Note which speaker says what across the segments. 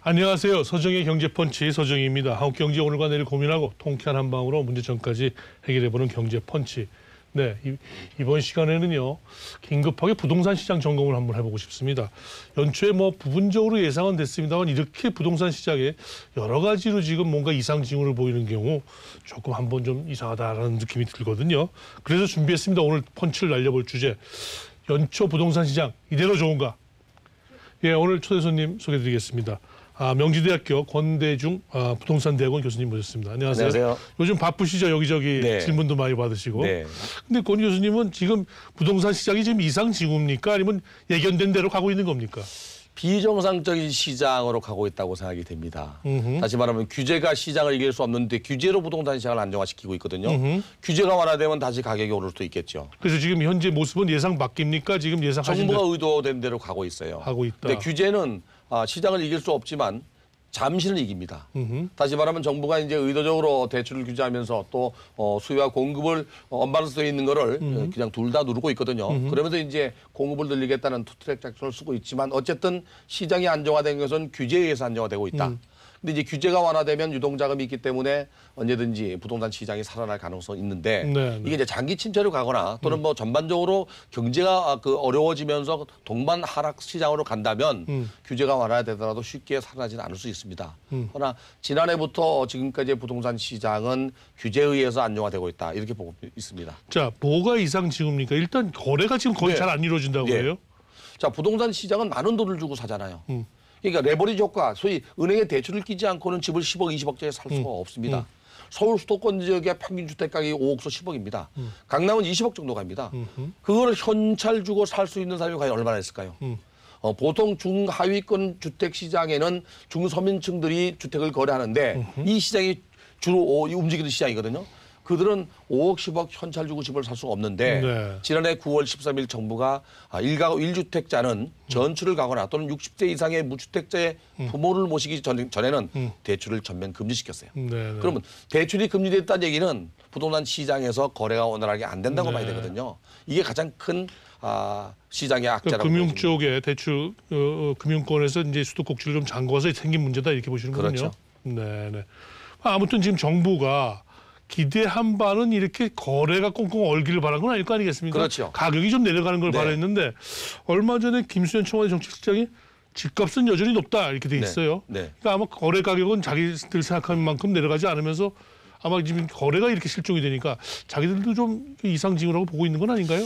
Speaker 1: 안녕하세요. 서정의 경제펀치 서정희입니다. 한국 경제 오늘과 내일 고민하고 통쾌한 한방으로 문제점까지 해결해보는 경제펀치. 네, 이번 시간에는요. 긴급하게 부동산 시장 점검을 한번 해보고 싶습니다. 연초에 부분적으로 예상은 됐습니다만 이렇게 부동산 시장에 여러 가지로 지금 뭔가 이상 징후를 보이는 경우 조금 한번 좀 이상하다라는 느낌이 들거든요. 그래서 준비했습니다. 오늘 펀치를 날려볼 주제. 연초 부동산 시장 이대로 좋은가? 예, 오늘 초대 손님 소개드리겠습니다. 명지대학교 권대중 부동산대학원 교수님 모셨습니다. 안녕하세요.
Speaker 2: 안녕하세요.
Speaker 1: 요즘 바쁘시죠? 여기저기
Speaker 2: 네.
Speaker 1: 질문도 많이 받으시고.
Speaker 2: 네.
Speaker 1: 근데 권 교수님은 지금 부동산 시장이 지금 이상 징후입니까? 아니면 예견된 대로 가고 있는 겁니까?
Speaker 2: 비정상적인 시장으로 가고 있다고 생각이 됩니다. 다시 말하면 규제가 시장을 이길 수 없는데 규제로 부동산 시장을 안정화시키고 있거든요. 규제가 완화되면 다시 가격이 오를 수도 있겠죠.
Speaker 1: 그래서 지금 현재 모습은 예상 바뀝니까? 지금 예상하신
Speaker 2: 정부가 의도된 대로 가고 있어요.
Speaker 1: 하고 있다.
Speaker 2: 근데 규제는 시장을 이길 수 없지만 잠시는 이깁니다. 다시 말하면 정부가 이제 의도적으로 대출을 규제하면서 또 수요와 공급을 언밸런스되어 있는 거를 그냥 둘 다 누르고 있거든요. 그러면서 이제 공급을 늘리겠다는 투트랙 작전을 쓰고 있지만 어쨌든 시장이 안정화된 것은 규제에 의해서 안정화되고 있다. 근데 이제 규제가 완화되면 유동자금이 있기 때문에 언제든지 부동산 시장이 살아날 가능성이 있는데 이게 이제 장기 침체로 가거나 또는 전반적으로 경제가 어려워지면서 동반 하락 시장으로 간다면 규제가 완화되더라도 쉽게 살아나지는 않을 수 있습니다. 그러나 지난해부터 지금까지의 부동산 시장은 규제에 의해서 안정화되고 있다. 이렇게 보고 있습니다.
Speaker 1: 자, 뭐가 이상 징후입니까? 일단 거래가 지금 거의 잘 안 이루어진다고 해요?
Speaker 2: 자, 부동산 시장은 많은 돈을 주고 사잖아요. 그러니까 레버리지 효과, 소위 은행에 대출을 끼지 않고는 집을 10억, 20억짜리 살 수가 없습니다. 서울 수도권 지역의 평균 주택 가격이 5억에서 10억입니다. 강남은 20억 정도 갑니다. 그걸 현찰 주고 살 수 있는 사람이 과연 얼마나 있을까요? 보통 중하위권 주택 시장에는 중서민층들이 주택을 거래하는데 이 시장이 주로 움직이는 시장이거든요. 그들은 5억, 10억 현찰 주고 집을 살 수가 없는데 지난해 9월 13일 정부가 1가구 1주택자는 전출을 가거나 또는 60세 이상의 무주택자의 부모를 모시기 전에는 대출을 전면 금지시켰어요. 그러면 대출이 금지됐다는 얘기는 부동산 시장에서 거래가 원활하게 안 된다고 봐야 되거든요. 이게 가장 큰 시장의 악재라고
Speaker 1: 금융 쪽에 대출 금융권에서 이제 수도꼭지를 좀 잠궈서 생긴 문제다 이렇게 보시는군요.
Speaker 2: 그렇죠.
Speaker 1: 네. 아무튼 지금 정부가 기대한 바는 이렇게 거래가 꽁꽁 얼기를 바란 건 아닐 거 아니겠습니까?
Speaker 2: 그렇죠.
Speaker 1: 가격이 좀 내려가는 걸 바랬는데 얼마 전에 김수현 청와대 정책실장이 집값은 여전히 높다 이렇게 돼 있어요. 그러니까 아마 거래 가격은 자기들 생각하는 만큼 내려가지 않으면서 아마 지금 거래가 이렇게 실종이 되니까 자기들도 좀 이상 징후라고 보고 있는 건 아닌가요?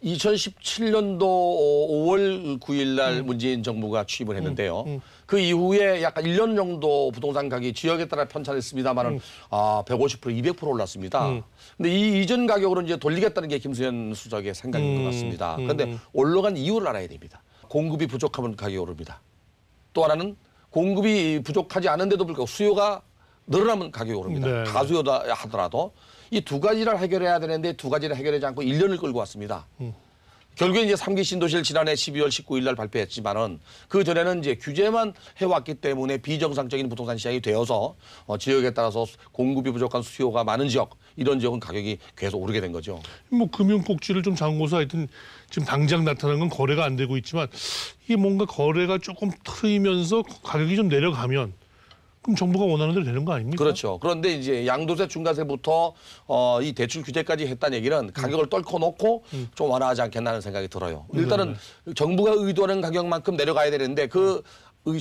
Speaker 2: 2017년도 5월 9일 날 문재인 정부가 취임을 했는데요. 그 이후에 약간 1년 정도 부동산 가격이 지역에 따라 편차했습니다만은 150%, 200% 올랐습니다. 근데 이 이전 가격으로 이제 돌리겠다는 게 김수현 수석의 생각인 것 같습니다. 그런데 올라간 이유를 알아야 됩니다. 공급이 부족하면 가격이 오릅니다. 또 하나는 공급이 부족하지 않은데도 불구하고 수요가 늘어나면 가격이 오릅니다. 다수요다 하더라도 이 두 가지를 해결해야 되는데 두 가지를 해결하지 않고 1년을 끌고 왔습니다. 결국에 이제 3기 신도시를 지난해 12월 19일 날 발표했지만은 그 전에는 이제 규제만 해왔기 때문에 비정상적인 부동산 시장이 되어서 지역에 따라서 공급이 부족한 수요가 많은 지역 이런 지역은 가격이 계속 오르게 된 거죠.
Speaker 1: 금융 꼭지를 좀 잠궈서 하여튼 지금 당장 나타나는 건 거래가 안 되고 있지만 이게 뭔가 거래가 조금 트이면서 가격이 좀 내려가면 그럼 정부가 원하는 대로 되는 거 아닙니까?
Speaker 2: 그렇죠. 그런데 이제 양도세, 중과세부터 이 대출 규제까지 했다는 얘기는 가격을 떨궈 놓고 좀 완화하지 않겠나는 생각이 들어요. 일단은 정부가 의도하는 가격만큼 내려가야 되는데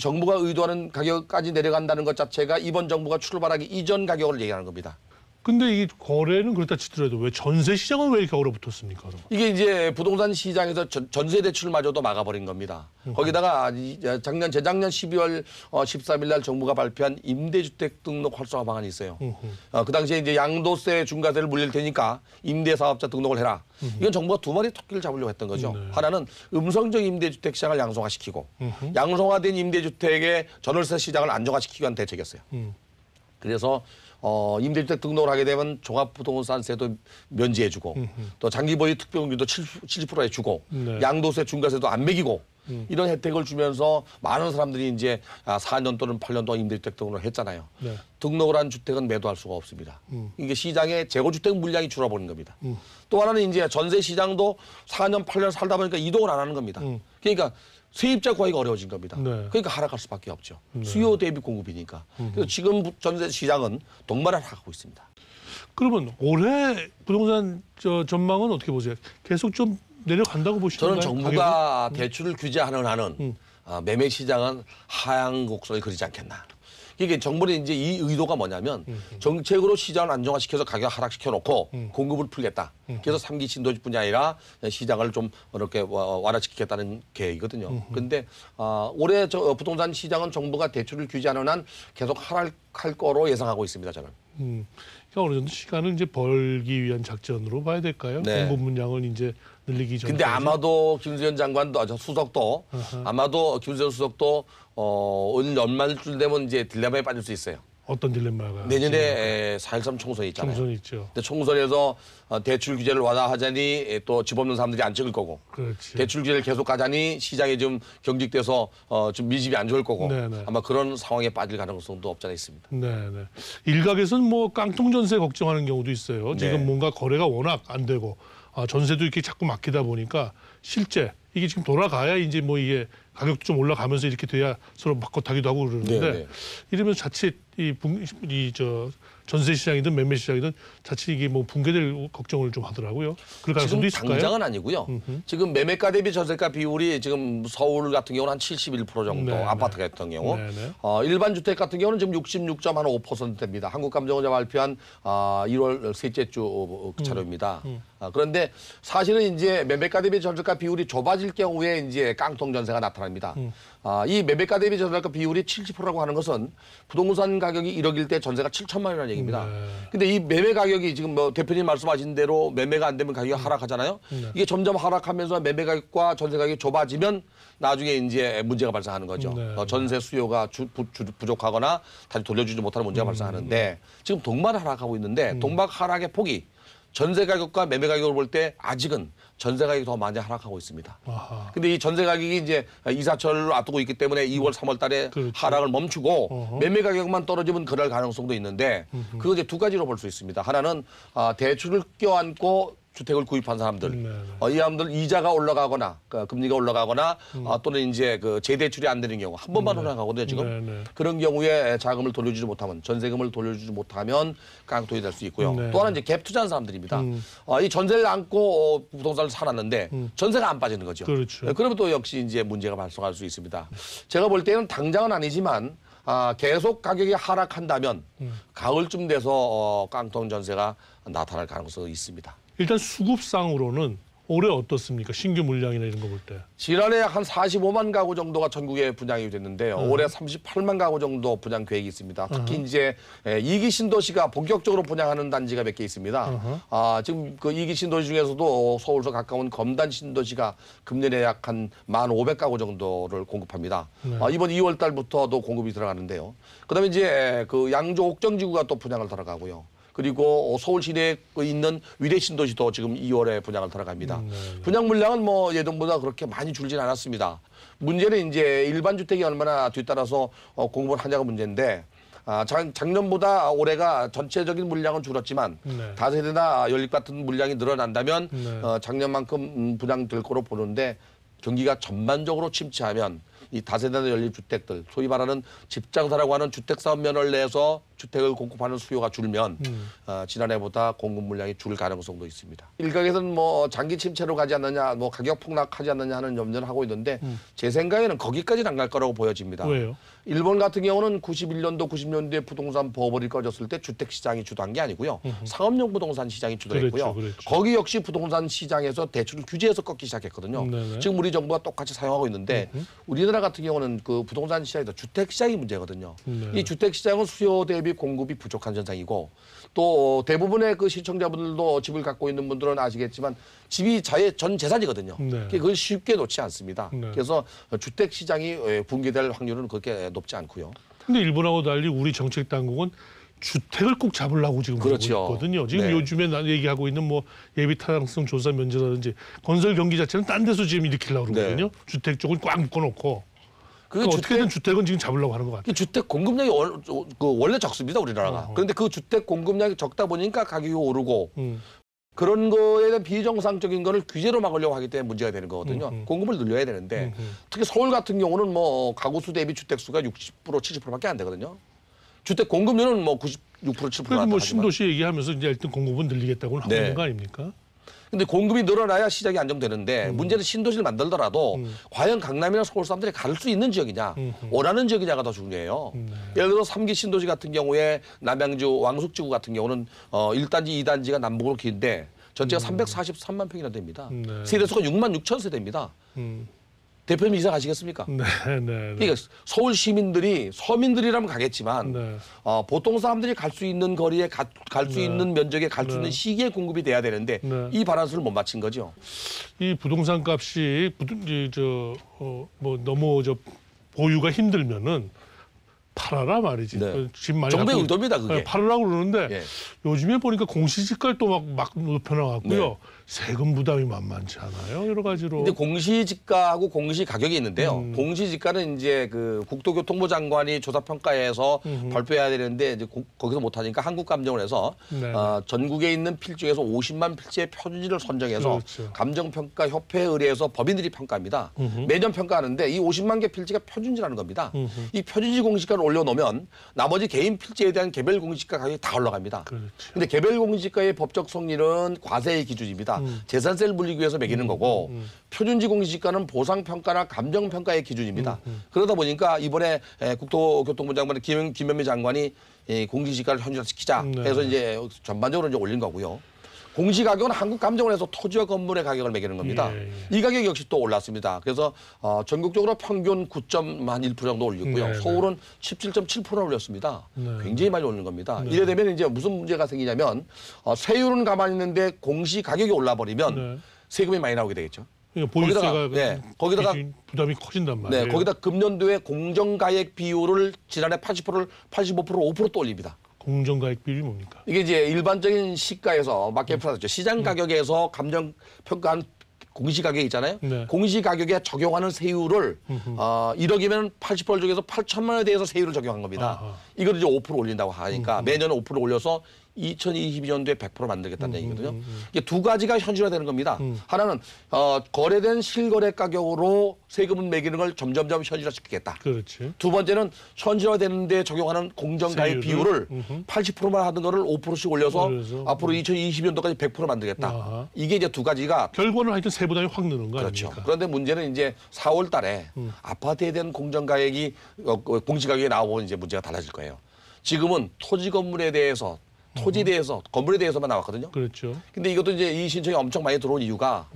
Speaker 2: 정부가 의도하는 가격까지 내려간다는 것 자체가 이번 정부가 출발하기 이전 가격을 얘기하는 겁니다.
Speaker 1: 근데 이 거래는 그렇다 치더라도 왜 전세 시장은 왜 이렇게 얼어붙었습니까?
Speaker 2: 이게 이제 부동산 시장에서 전세 대출마저도 막아버린 겁니다. 거기다가 재작년 12월 13일 날 정부가 발표한 임대주택 등록 활성화 방안이 있어요. 그 당시에 이제 양도세, 중과세를 물릴 테니까 임대사업자 등록을 해라. 이건 정부가 두 마리 토끼를 잡으려고 했던 거죠. 하나는 음성적 임대주택 시장을 양성화시키고 양성화된 임대주택의 전월세 시장을 안정화시키기 위한 대책이었어요. 그래서 임대주택 등록을 하게 되면 종합부동산세도 면제해주고 또 장기보유 특별공제도 70% 해주고 양도세, 중과세도 안 매기고 이런 혜택을 주면서 많은 사람들이 이제 4년 또는 8년 동안 임대주택 등록을 했잖아요. 등록을 한 주택은 매도할 수가 없습니다. 이게 시장의 재고주택 물량이 줄어버린 겁니다. 또 하나는 이제 전세 시장도 4년, 8년 살다 보니까 이동을 안 하는 겁니다. 그러니까 세입자 구하기가 어려워진 겁니다.
Speaker 1: 네.
Speaker 2: 그러니까 하락할 수밖에 없죠. 수요 대비 공급이니까. 그래서 지금 전세 시장은 동반을 하고 있습니다.
Speaker 1: 그러면 올해 부동산 전망은 어떻게 보세요? 계속 좀 내려간다고 보시나요?
Speaker 2: 저는 정부가 대출을 규제하는 한은 매매 시장은 하향 곡선을 그리지 않겠나. 이게 정부는 이제 이 의도가 뭐냐면 정책으로 시장을 안정화시켜서 가격 하락시켜 놓고 공급을 풀겠다. 그래서 3기 신도시뿐이 아니라 시장을 좀 이렇게 완화시키겠다는 계획이거든요. 그런데 올해 부동산 시장은 정부가 대출을 규제하는 한 계속 하락할 거로 예상하고 있습니다. 저는.
Speaker 1: 그러니까 어느 정도 시간을 이제 벌기 위한 작전으로 봐야 될까요?
Speaker 2: 네.
Speaker 1: 공급 물량을 이제 늘리기 전에.
Speaker 2: 근데 아마도 김수현 장관도 수석도 아마도 김수현 수석도 올 연말쯤 되면 이제 딜레마에 빠질 수 있어요.
Speaker 1: 어떤 딜레마가?
Speaker 2: 내년에 4.13 총선이 있잖아요.
Speaker 1: 총선이 있죠.
Speaker 2: 근데 총선에서 대출 규제를 완화하자니 또 집 없는 사람들이 안 찍을 거고
Speaker 1: 그렇지.
Speaker 2: 대출 규제를 계속 가자니 시장이 좀 경직돼서 좀 미집이 안 좋을 거고
Speaker 1: 네네.
Speaker 2: 아마 그런 상황에 빠질 가능성도 없지 않아 있습니다.
Speaker 1: 네네. 일각에서는 뭐 깡통 전세 걱정하는 경우도 있어요. 지금
Speaker 2: 네.
Speaker 1: 뭔가 거래가 워낙 안 되고 전세도 이렇게 자꾸 막히다 보니까 실제 이게 지금 돌아가야 이제 뭐 이게 가격도 좀 올라가면서 이렇게 돼야 서로 바꿔 타기도 하고 그러는데
Speaker 2: 네네.
Speaker 1: 이러면 자칫 전세 시장이든 매매 시장이든 자칫 이게 뭐 붕괴될 걱정을 좀 하더라고요. 그럴 가능성도
Speaker 2: 지금
Speaker 1: 있을까요?
Speaker 2: 당장은 아니고요. 지금 매매가 대비 전세가 비율이 지금 서울 같은 경우는 한 71% 정도
Speaker 1: 네네.
Speaker 2: 아파트 같은 경우
Speaker 1: 네네.
Speaker 2: 일반 주택 같은 경우는 지금 66.5%입니다. 한국감정원이 발표한 1월 셋째 주 자료입니다. 그런데 사실은 이제 매매가 대비 전세가 비율이 좁아질 경우에 이제 깡통 전세가 나타납니다. 이 매매가 대비 전세가 비율이 70%라고 하는 것은 부동산 가격이 1억일 때 전세가 7천만 원이라는 얘기입니다. 근데 이 매매 가격이 지금 뭐 대표님 말씀하신 대로 매매가 안 되면 가격이 하락하잖아요. 이게 점점 하락하면서 매매 가격과 전세 가격이 좁아지면 나중에 이제 문제가 발생하는 거죠.
Speaker 1: 네.
Speaker 2: 전세 수요가 부족하거나 다시 돌려주지 못하는 문제가 발생하는데 지금 동반 하락하고 있는데 동반 하락의 폭이 전세 가격과 매매 가격을 볼 때 아직은 전세 가격이 더 많이 하락하고 있습니다.
Speaker 1: 아하.
Speaker 2: 근데 이 전세 가격이 이제 이사철을 앞두고 있기 때문에 2월, 3월 달에
Speaker 1: 그렇죠.
Speaker 2: 하락을 멈추고 매매 가격만 떨어지면 그럴 가능성도 있는데 그거 이제 두 가지로 볼 수 있습니다. 하나는 대출을 껴안고 주택을 구입한 사람들, 이 사람들 이자가 올라가거나 금리가 올라가거나 또는 이제 그 재대출이 안 되는 경우 한 번만 올라가거든요 지금.
Speaker 1: 네네.
Speaker 2: 그런 경우에 자금을 돌려주지 못하면 전세금을 돌려주지 못하면 깡통이 될 수 있고요.
Speaker 1: 네.
Speaker 2: 또 하나는 이제 갭 투자한 사람들입니다. 이 전세를 안고 부동산을 사놨는데 전세가 안 빠지는 거죠.
Speaker 1: 그렇죠.
Speaker 2: 그러면 또 역시 이제 문제가 발생할 수 있습니다. 제가 볼 때는 당장은 아니지만 계속 가격이 하락한다면 가을쯤 돼서 깡통 전세가 나타날 가능성이 있습니다.
Speaker 1: 일단 수급상으로는 올해 어떻습니까? 신규 물량이나 이런 거 볼 때.
Speaker 2: 지난해 한 45만 가구 정도가 전국에 분양이 됐는데요. 올해 38만 가구 정도 분양 계획이 있습니다. 특히 이제 2기 신도시가 본격적으로 분양하는 단지가 몇 개 있습니다. 지금 그 2기 신도시 중에서도 서울서 가까운 검단 신도시가 금년에 약 한 1,500가구 정도를 공급합니다. 이번 2월 달부터도 공급이 들어가는데요. 그다음에 이제 그 양조 옥정지구가 또 분양을 들어가고요. 그리고 서울 시내에 있는 위례 신도시도 지금 2월에 분양을 들어갑니다. 분양 물량은 뭐 예전보다 그렇게 많이 줄진 않았습니다. 문제는 이제 일반 주택이 얼마나 뒤따라서 공급을 하냐가 문제인데 작년보다 올해가 전체적인 물량은 줄었지만 다세대나 연립 같은 물량이 늘어난다면 작년만큼 분양될 거로 보는데 경기가 전반적으로 침체하면 이 다세대나 연립 주택들, 소위 말하는 집장사라고 하는 주택 사업면을 내서 주택을 공급하는 수요가 줄면 지난해보다 공급 물량이 줄 가능성도 있습니다. 일각에서는 뭐 장기 침체로 가지 않느냐, 뭐 가격 폭락하지 않느냐 하는 염려를 하고 있는데 제 생각에는 거기까지는 안 갈 거라고 보여집니다.
Speaker 1: 왜요?
Speaker 2: 일본 같은 경우는 91년도, 90년대에 부동산 버블이 꺼졌을 때 주택 시장이 주도한 게 아니고요. 상업용 부동산 시장이 주도했고요.
Speaker 1: 그렇죠.
Speaker 2: 거기 역시 부동산 시장에서 대출을 규제해서 꺾기 시작했거든요.
Speaker 1: 네네.
Speaker 2: 지금 우리 정부가 똑같이 사용하고 있는데 우리나라 같은 경우는 그 부동산 시장에서 주택 시장이 문제거든요. 이 주택 시장은 수요 대비 공급이 부족한 현상이고 또 대부분의 그 시청자분들도 집을 갖고 있는 분들은 아시겠지만 집이 자의 전 재산이거든요. 그걸 쉽게 놓지 않습니다. 그래서 주택 시장이 붕괴될 확률은 그렇게 높지 않고요.
Speaker 1: 근데 일본하고 달리 우리 정책 당국은 주택을 꼭 잡으려고 지금
Speaker 2: 그렇죠.
Speaker 1: 하고 있거든요. 지금
Speaker 2: 네.
Speaker 1: 요즘에 얘기하고 있는 뭐 예비 타당성 조사 면제라든지 건설 경기 자체는 딴 데서 지금 일으키려고 그러거든요.
Speaker 2: 네.
Speaker 1: 주택 쪽을 꽉 묶어놓고.
Speaker 2: 그게
Speaker 1: 그러니까 어떻게든 주택은 지금 잡으려고 하는 것 같아요.
Speaker 2: 주택 공급량이 원래 적습니다, 우리나라가. 그런데 그 주택 공급량이 적다 보니까 가격이 오르고 그런 거에 대한 비정상적인 거를 규제로 막으려고 하기 때문에 문제가 되는 거거든요. 공급을 늘려야 되는데 특히 서울 같은 경우는 뭐 가구 수 대비 주택 수가 60% 70%밖에 안 되거든요. 주택 공급률은 뭐 96% 7%
Speaker 1: 그래서 뭐
Speaker 2: 하지만.
Speaker 1: 신도시 얘기하면서 이제 일단 공급은 늘리겠다고는 하고 있는 거 아닙니까?
Speaker 2: 근데 공급이 늘어나야 시장이 안정되는데 문제는 신도시를 만들더라도 과연 강남이나 서울 사람들이 갈 수 있는 지역이냐 원하는 지역이냐가 더 중요해요. 예를 들어 3기 신도시 같은 경우에 남양주 왕숙지구 같은 경우는 1단지 2단지가 남북으로 긴데 전체가 343만 평이나 됩니다. 세대수가 6만 6천 세대입니다. 대표님 이사 가시겠습니까?
Speaker 1: 네.
Speaker 2: 그러니까 서울 시민들이 서민들이라면 가겠지만
Speaker 1: 네.
Speaker 2: 보통 사람들이 갈 수 있는 거리에 갈 수 있는 면적에 갈 수 있는 시기에 공급이 돼야 되는데 이 바란스를 못 맞춘 거죠.
Speaker 1: 이 부동산 값이 너무 보유가 힘들면은 팔아라 말이지.
Speaker 2: 네.
Speaker 1: 집 많이
Speaker 2: 정부의
Speaker 1: 갖고
Speaker 2: 의도입니다, 그게.
Speaker 1: 팔으라고 그러는데
Speaker 2: 예.
Speaker 1: 요즘에 보니까 공시지가를 또 막 높여나갔고요.
Speaker 2: 네.
Speaker 1: 세금 부담이 만만치 않아요. 여러 가지로.
Speaker 2: 근데 공시지가하고 공시가격이 있는데요. 공시지가는 이제 그 국토교통부 장관이 조사평가에서 발표해야 되는데 이제 거기서 못하니까 한국감정을 해서
Speaker 1: 네.
Speaker 2: 전국에 있는 필지에서 50만 필지의 표준지를 선정해서
Speaker 1: 그렇죠.
Speaker 2: 감정평가협회에 의뢰해서 법인들이 평가합니다. 매년 평가하는데 이 50만 개 필지가 표준지라는 겁니다. 이 표준지 공시가를 올려놓으면 나머지 개인 필지에 대한 개별 공시가 가격이 다 올라갑니다.
Speaker 1: 그렇죠.
Speaker 2: 근데 개별 공시가의 법적 성리는 과세의 기준입니다. 재산세를 물리기 위해서 매기는 거고 표준지 공시가는 보상평가나 감정평가의 기준입니다. 그러다 보니까 이번에 국토교통부 장관의 김현미 장관이 공시지가를 현실화시키자 해서 이제 전반적으로 이제 올린 거고요. 공시가격은 한국감정원에서 토지와 건물의 가격을 매기는 겁니다. 이 가격 역시 또 올랐습니다. 그래서 전국적으로 평균 9.1% 정도 올렸고요. 서울은 17.7% 올렸습니다. 굉장히 많이 오르는 겁니다. 이래 되면 이제 무슨 문제가 생기냐면 세율은 가만히 있는데 공시가격이 올라버리면 세금이 많이 나오게 되겠죠.
Speaker 1: 그러니까 보유세가
Speaker 2: 거기다가
Speaker 1: 부담이 커진단 말이에요.
Speaker 2: 네, 거기다 금년도에 공정가액 비율을 지난해 80%를 85% 5% 또 올립니다.
Speaker 1: 공정가액 비율이 뭡니까?
Speaker 2: 이게 이제 일반적인 시가에서 마켓 프라이스, 시장 가격에서 감정 평가한 공시가격 있잖아요.
Speaker 1: 네.
Speaker 2: 공시가격에 적용하는 세율을 1억이면 80% 중에서 8천만 원에 대해서 세율을 적용한 겁니다.
Speaker 1: 아하.
Speaker 2: 이걸 이제 5% 올린다고 하니까 매년 5% 올려서 2022년도에 100% 만들겠다는 얘기거든요. 이게 두 가지가 현실화되는 겁니다. 하나는 거래된 실거래 가격으로 세금을 매기는 걸 점점점 현실화시키겠다.
Speaker 1: 그렇지.
Speaker 2: 두 번째는 현실화되는데 적용하는 공정가액
Speaker 1: 세율을?
Speaker 2: 비율을 80%만 하던 거를 5%씩 올려서 앞으로 2020년도까지 100% 만들겠다.
Speaker 1: 아하.
Speaker 2: 이게 이제 두 가지가
Speaker 1: 결과는 하여튼 세부담이 확 느는 거
Speaker 2: 그렇죠.
Speaker 1: 아닙니까?
Speaker 2: 그런데 문제는 이제 4월 달에 아파트에 대한 공정가액이 공시가격이 나오면 이제 문제가 달라질 거예요. 지금은 토지 건물에 대해서 토지에 대해서 건물에 대해서만 나왔거든요.
Speaker 1: 그렇죠.
Speaker 2: 근데 이것도 이제 이 신청이 엄청 많이 들어온 이유가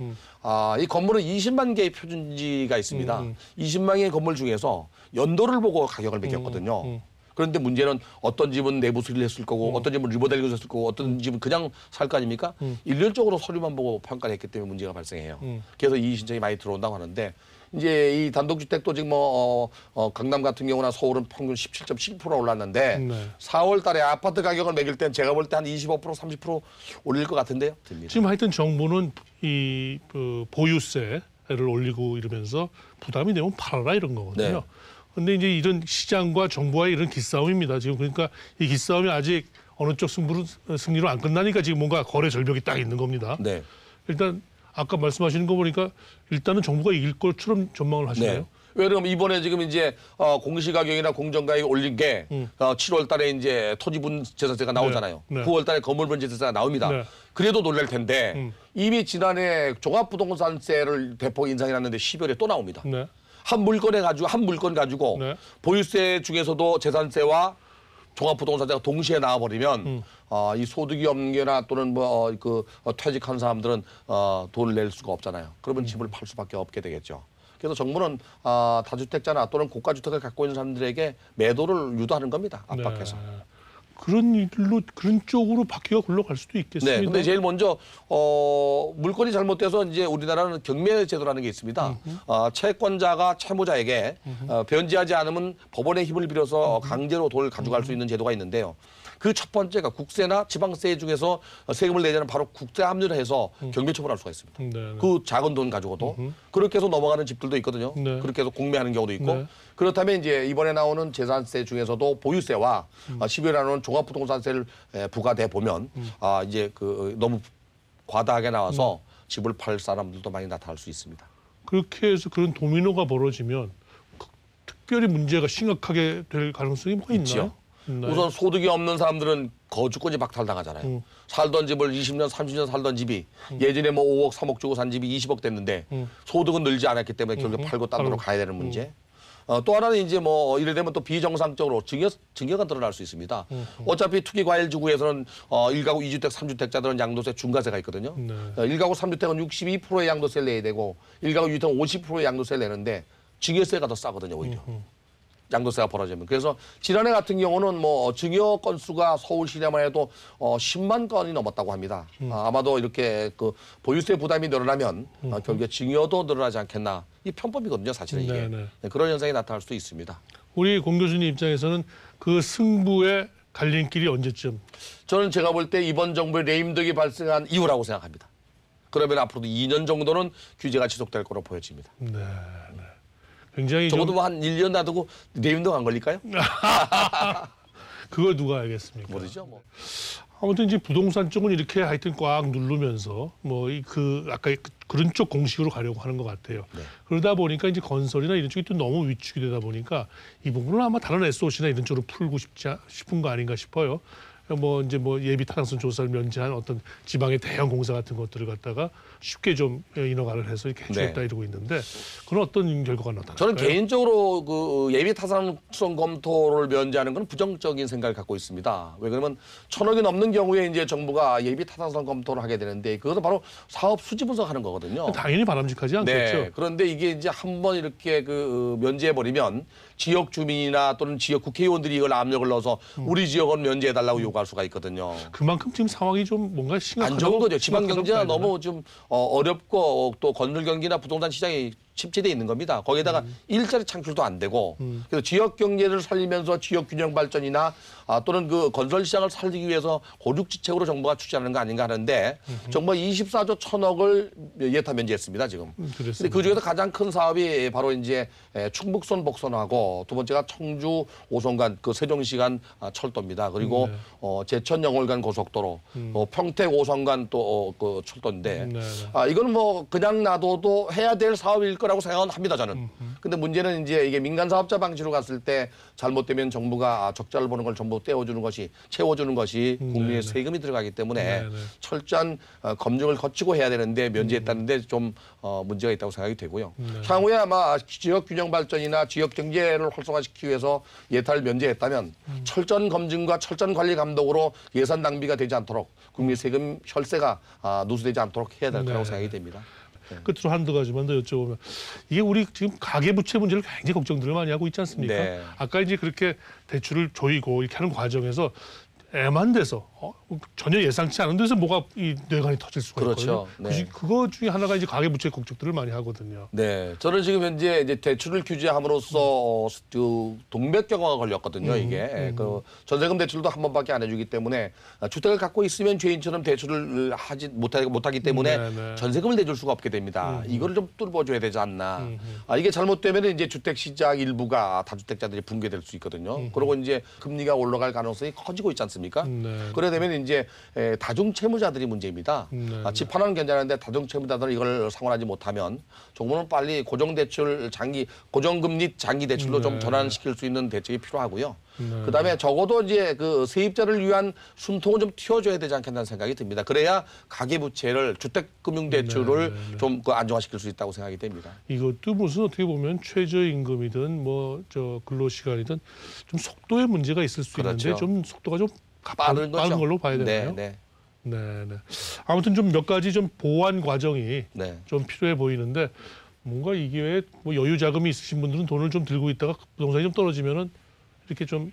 Speaker 2: 이 건물은 20만 개의 표준지가 있습니다. 20만 개의 건물 중에서 연도를 보고 가격을 매겼거든요. 그런데 문제는 어떤 집은 내부 수리를 했을 거고 어떤 집은 리모델링을 했을 거고 어떤 집은 그냥 살 거 아닙니까? 일률적으로 서류만 보고 평가를 했기 때문에 문제가 발생해요. 그래서 이 신청이 많이 들어온다고 하는데 이제 이 단독주택도 지금 강남 같은 경우나 서울은 평균 17.7% 올랐는데 4월 달에 아파트 가격을 매길 땐 제가 볼 때 한 25% 30% 올릴 것 같은데요. 됩니다.
Speaker 1: 지금 하여튼 정부는 이 보유세를 올리고 이러면서 부담이 되면 팔아라 이런 거거든요. 그런데 이제 이런 시장과 정부와의 이런 기싸움입니다. 지금 그러니까 이 기싸움이 아직 어느 쪽 승리로 안 끝나니까 지금 뭔가 거래 절벽이 딱 있는 겁니다.
Speaker 2: 네.
Speaker 1: 일단 아까 말씀하시는 거 보니까 일단은 정부가 이길 것처럼 전망을 하시나요?
Speaker 2: 네. 왜냐면 이번에 지금 이제 공시가격이나 공정가격 올린 게 7월 달에 이제 토지분 재산세가 나오잖아요.
Speaker 1: 네.
Speaker 2: 9월 달에 건물분 재산세가 나옵니다.
Speaker 1: 네.
Speaker 2: 그래도 놀랄 텐데 이미 지난해 종합부동산세를 대폭 인상해놨는데 12월에 또 나옵니다.
Speaker 1: 네.
Speaker 2: 한 물건 가지고
Speaker 1: 네.
Speaker 2: 보유세 중에서도 재산세와 종합부동산세가 동시에 나와버리면 이 소득이 없는 게나 또는 퇴직한 사람들은 돈을 낼 수가 없잖아요. 그러면 집을 팔 수밖에 없게 되겠죠. 그래서 정부는 다주택자나 또는 고가주택을 갖고 있는 사람들에게 매도를 유도하는 겁니다. 압박해서.
Speaker 1: 네. 그런 쪽으로 바퀴가 굴러갈 수도 있겠습니다.
Speaker 2: 네. 근데 제일 먼저 물건이 잘못돼서 이제 우리나라는 경매 제도라는 게 있습니다. 채권자가 채무자에게 변제하지 않으면 법원의 힘을 빌어서 강제로 돈을 가져갈 수 있는 제도가 있는데요. 그 첫 번째가 국세나 지방세 중에서 세금을 내지 않으면 바로 국세 합류를 해서 경매 처분할 수가 있습니다.
Speaker 1: 네.
Speaker 2: 그 작은 돈 가지고도 그렇게 해서 넘어가는 집들도 있거든요.
Speaker 1: 네.
Speaker 2: 그렇게 해서 공매하는 경우도 있고
Speaker 1: 네.
Speaker 2: 그렇다면 이제 이번에 나오는 재산세 중에서도 보유세와 12월에 나오는 종합부동산세를 부과돼 보면 이제 너무 과다하게 나와서 집을 팔 사람들도 많이 나타날 수 있습니다.
Speaker 1: 그렇게 해서 그런 도미노가 벌어지면 특별히 문제가 심각하게 될 가능성이 뭐가 있나요? 있나요?
Speaker 2: 우선 소득이 없는 사람들은 거주권이 박탈당하잖아요. 살던 집을 20년, 30년 살던 집이 예전에 뭐 5억, 3억 주고 산 집이 20억 됐는데 소득은 늘지 않았기 때문에 결국 팔고 딴 데로 가야 되는 문제. 또 하나는 이제 뭐 이래 되면 또 비정상적으로 증여가 드러날 수 있습니다. 어차피 투기과열지구에서는 1가구 2주택, 3주택자들은 양도세 중과세가 있거든요. 1가구 3주택은 62%의 양도세를 내야 되고 1가구 2주택은 50%의 양도세를 내는데 증여세가 더 싸거든요, 오히려. 양도세가 벌어지면. 그래서 지난해 같은 경우는 뭐 증여 건수가 서울 시내만 해도 10만 건이 넘었다고 합니다. 아마도 이렇게 그 보유세 부담이 늘어나면 결국에 증여도 늘어나지 않겠나. 이 편법이거든요, 사실은 이게. 네, 그런 현상이 나타날 수도 있습니다.
Speaker 1: 우리 공 교수님 입장에서는 그 승부의 갈림길이 언제쯤?
Speaker 2: 저는 제가 볼 때 이번 정부의 레임덕이 발생한 이후라고 생각합니다. 그러면 앞으로도 2년 정도는 규제가 지속될 거로 보여집니다.
Speaker 1: 네. 굉장히
Speaker 2: 적어도 뭐 한 1년 놔두고 레임덕 안 걸릴까요?
Speaker 1: 그걸 누가 알겠습니까?
Speaker 2: 모르죠, 뭐.
Speaker 1: 아무튼 이제 부동산 쪽은 이렇게 하여튼 꽉 누르면서 뭐 그 아까 그런 쪽 공식으로 가려고 하는 것 같아요. 네. 그러다 보니까 이제 건설이나 이런 쪽이 또 너무 위축이 되다 보니까 이 부분을 아마 다른 SOC나 이런 쪽으로 풀고 싶은 거 아닌가 싶어요. 뭐 이제 뭐 예비 타당성 조사를 면제한 어떤 지방의 대형 공사 같은 것들을 갖다가 쉽게 좀 인허가를 해서 이렇게 해주겠다 이러고 있는데 그건 어떤 결과가 나타날까요?
Speaker 2: 저는 개인적으로 그 예비 타당성 검토를 면제하는 건 부정적인 생각을 갖고 있습니다. 왜 그러면 1,000억이 넘는 경우에 이제 정부가 예비 타당성 검토를 하게 되는데 그것은 바로 사업 수지 분석하는 거거든요.
Speaker 1: 당연히 바람직하지 않겠죠.
Speaker 2: 네. 그런데 이게 이제 한번 이렇게 그 면제해 버리면 지역 주민이나 또는 지역 국회의원들이 이걸 압력을 넣어서 우리 지역은 면제해달라고 요구할 수가 있거든요.
Speaker 1: 그만큼 지금 상황이 좀 뭔가 심각하다고.
Speaker 2: 안 좋은 거죠. 지방 경제가 너무 좀 어렵고 또 건설 경기나 부동산 시장이 침체돼 있는 겁니다. 거기에다가 일자리 창출도 안 되고 그래서 지역 경제를 살리면서 지역 균형 발전이나 또는 그 건설 시장을 살리기 위해서 고육지책으로 정부가 추진하는 거 아닌가 하는데 정부가 24조 1,000억을 예타 면제했습니다 지금. 근데 그 중에서 가장 큰 사업이 바로 이제 충북선 복선하고 두 번째가 청주 5선간 그 세종시 간 철도입니다. 그리고 제천 영월간 고속도로, 평택 5선간 또 그 철도인데 이건 뭐 그냥 놔둬도 해야 될 사업일 거라고 생각은 합니다 저는. 근데 문제는 이제 이게 민간 사업자 방식으로 갔을 때 잘못되면 정부가 적자를 보는 걸 전부 떼어주는 것이 채워주는 것이 국민의 세금이 들어가기 때문에 철저한 검증을 거치고 해야 되는데 면제했다는데 좀 문제가 있다고 생각이 되고요. 향후에 아마 지역 균형 발전이나 지역 경제를 활성화시키기 위해서 예타를 면제했다면 철저한 검증과 철저한 관리 감독으로 예산 낭비가 되지 않도록 국민 세금 혈세가 누수되지 않도록 해야 될 거라고 생각이 됩니다.
Speaker 1: 끝으로 한두 가지만 더 여쭤보면 이게 우리 지금 가계부채 문제를 굉장히 걱정들을 많이 하고 있지 않습니까?
Speaker 2: 네.
Speaker 1: 아까 이제 그렇게 대출을 조이고 이렇게 하는 과정에서 애만 돼서 전혀 예상치 않은 데서 뭐가 이 뇌관이 터질 수가
Speaker 2: 그렇죠.
Speaker 1: 있거든요.
Speaker 2: 네.
Speaker 1: 그거 중에 하나가 이제 가계부채 걱정들을 많이 하거든요.
Speaker 2: 네, 저는 지금 현재 이제 대출을 규제함으로써 그 동맥경화가 걸렸거든요. 이게 그 전세금 대출도 한 번밖에 안 해주기 때문에 주택을 갖고 있으면 죄인처럼 대출을 하지 못하기 때문에 전세금을 내줄 수가 없게 됩니다. 이거를 좀 뚫어줘야 되지 않나. 이게 잘못되면 이제 주택 시장 일부가 다주택자들이 붕괴될 수 있거든요. 그리고 이제 금리가 올라갈 가능성이 커지고 있지 않습니까? 그래 되면 이제 다중채무자들이 문제입니다. 집 하나는 괜찮은데 다중채무자들은 이걸 상환하지 못하면 정부는 빨리 고정대출 고정금리 장기 대출로 좀 전환시킬 수 있는 대책이 필요하고요. 그다음에 적어도 이제 그 세입자를 위한 숨통을 좀 틔워줘야 되지 않겠다는 생각이 듭니다. 그래야 가계부채를 주택금융대출을 좀 그 안정화시킬 수 있다고 생각이 됩니다.
Speaker 1: 이것도 무슨 어떻게 보면 최저임금이든 뭐 저 근로시간이든 좀 속도에 문제가 있을 수
Speaker 2: 그렇죠.
Speaker 1: 있는데 좀 속도가 좀
Speaker 2: 빠른 거죠.
Speaker 1: 걸로 봐야 되나요?
Speaker 2: 네.
Speaker 1: 아무튼 좀 몇 가지 좀 보완 과정이
Speaker 2: 네.
Speaker 1: 좀 필요해 보이는데 뭔가 이 기회에 뭐 여유 자금이 있으신 분들은 돈을 좀 들고 있다가 부동산이 좀 떨어지면은 이렇게 좀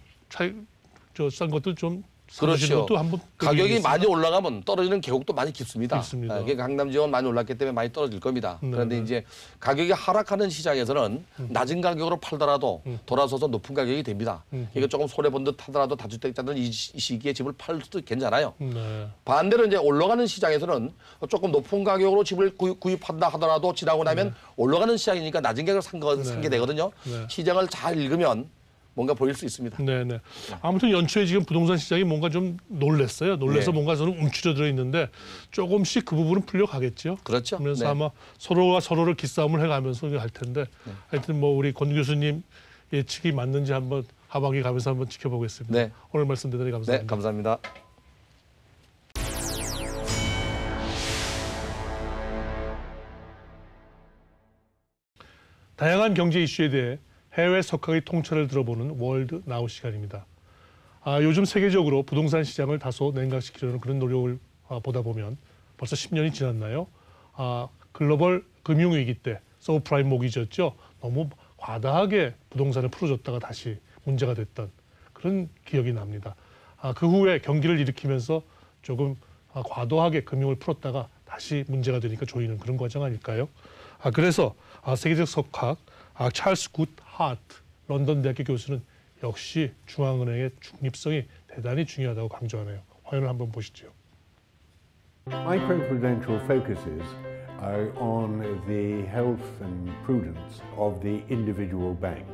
Speaker 1: 싼 것들 좀 사주시는
Speaker 2: 그렇죠.
Speaker 1: 것도 한번
Speaker 2: 가격이 많이 올라가면 떨어지는 계곡도 많이 깊습니다.
Speaker 1: 깊습니다.
Speaker 2: 이게 강남 지역은 많이 올랐기 때문에 많이 떨어질 겁니다. 그런데 이제 가격이 하락하는 시장에서는 낮은 가격으로 팔더라도 돌아서서 높은 가격이 됩니다. 이게 조금 손해 본 듯 하더라도 다주택자들은 이 시기에 집을 팔 수도 괜찮아요. 반대로 이제 올라가는 시장에서는 조금 높은 가격으로 집을 구입한다 하더라도 지나고 나면 올라가는 시장이니까 낮은 가격을 산 게 되거든요. 시장을 잘 읽으면 뭔가 보일 수 있습니다.
Speaker 1: 네네. 아무튼 연초에 지금 부동산 시장이 뭔가 좀 놀랬어요. 놀래서
Speaker 2: 네.
Speaker 1: 뭔가 저는 움츠러들어 있는데 조금씩 그 부분은 풀려가겠죠.
Speaker 2: 그렇죠.
Speaker 1: 그러면서
Speaker 2: 네.
Speaker 1: 아마 서로가 서로를 기싸움을 해가면서 할 텐데 하여튼 뭐 우리 권 교수님 예측이 맞는지 한번 하반기 가면서 한번 지켜보겠습니다.
Speaker 2: 네.
Speaker 1: 오늘 말씀 대단히 감사합니다.
Speaker 2: 네, 감사합니다.
Speaker 1: 다양한 경제 이슈에 대해 해외 석학의 통찰을 들어보는 월드 나우 시간입니다. 요즘 세계적으로 부동산 시장을 다소 냉각시키려는 그런 노력을 보다 보면 벌써 10년이 지났나요? 글로벌 금융위기 때 서브프라임 모기지였죠. 너무 과다하게 부동산을 풀어줬다가 다시 문제가 됐던 그런 기억이 납니다. 그 후에 경기를 일으키면서 조금 과도하게 금융을 풀었다가 다시 문제가 되니까 조이는 그런 과정 아닐까요? 그래서 세계적 석학 찰스 굿 하트 런던 대학교 교수는 역시 중앙은행의 중립성이 대단히 중요하다고 강조하네요. 화면을 한번 보시죠.
Speaker 3: Microprudential focuses on the health and prudence of the individual bank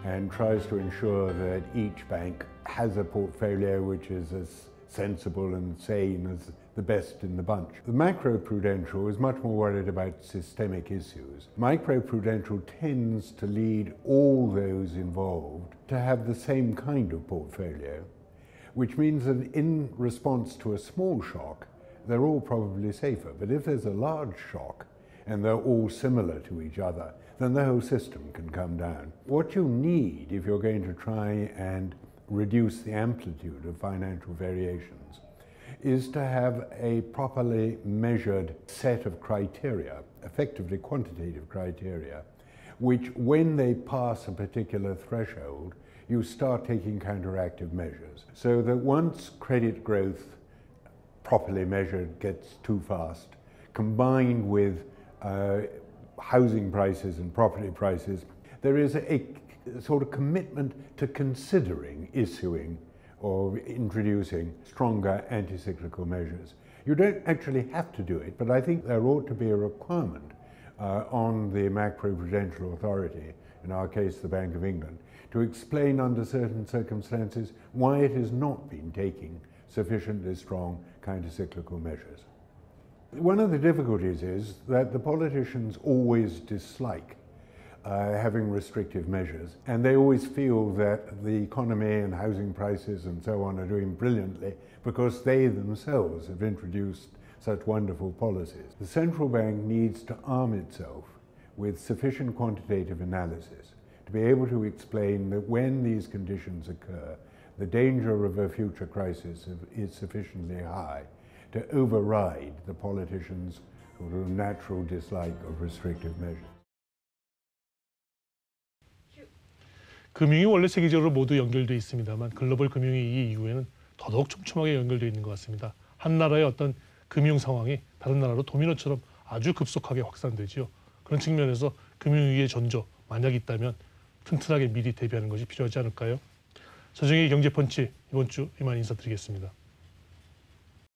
Speaker 3: and tries to ensure that each bank has a portfolio which is as sensible and sane as the best in the bunch. The macroprudential is much more worried about systemic issues. Microprudential tends to lead all those involved to have the same kind of portfolio, which means that in response to a small shock, they're all probably safer. But if there's a large shock and they're all similar to each other, then the whole system can come down. What you need if you're going to try and reduce the amplitude of financial variations is to have a properly measured set of criteria, effectively quantitative criteria, which when they pass a particular threshold, you start taking counteractive measures. So that once credit growth properly measured gets too fast, combined with housing prices and property prices, there is a sort of commitment to considering issuing or introducing stronger anti-cyclical measures. You don't actually have to do it, but I think there ought to be a requirement on the macroprudential authority, in our case the Bank of England, to explain under certain circumstances why it has not been taking sufficiently strong counter-cyclical measures. One of the difficulties is that the politicians always dislike having restrictive measures, and they always feel that the economy and housing prices and so on are doing brilliantly because they themselves have introduced such wonderful policies. The central bank needs to arm itself with sufficient quantitative analysis to be able to explain that when these conditions occur, the danger of a future crisis is sufficiently high to override the politicians' sort of natural dislike of restrictive measures.
Speaker 1: 금융이 원래 세계적으로 모두 연결돼 있습니다만 글로벌 금융위기 이후에는 더더욱 촘촘하게 연결돼 있는 것 같습니다. 한 나라의 어떤 금융 상황이 다른 나라로 도미노처럼 아주 급속하게 확산되지요. 그런 측면에서 금융위기의 전조 만약 있다면 튼튼하게 미리 대비하는 것이 필요하지 않을까요? 서정의 경제펀치 이번 주 이만 인사드리겠습니다.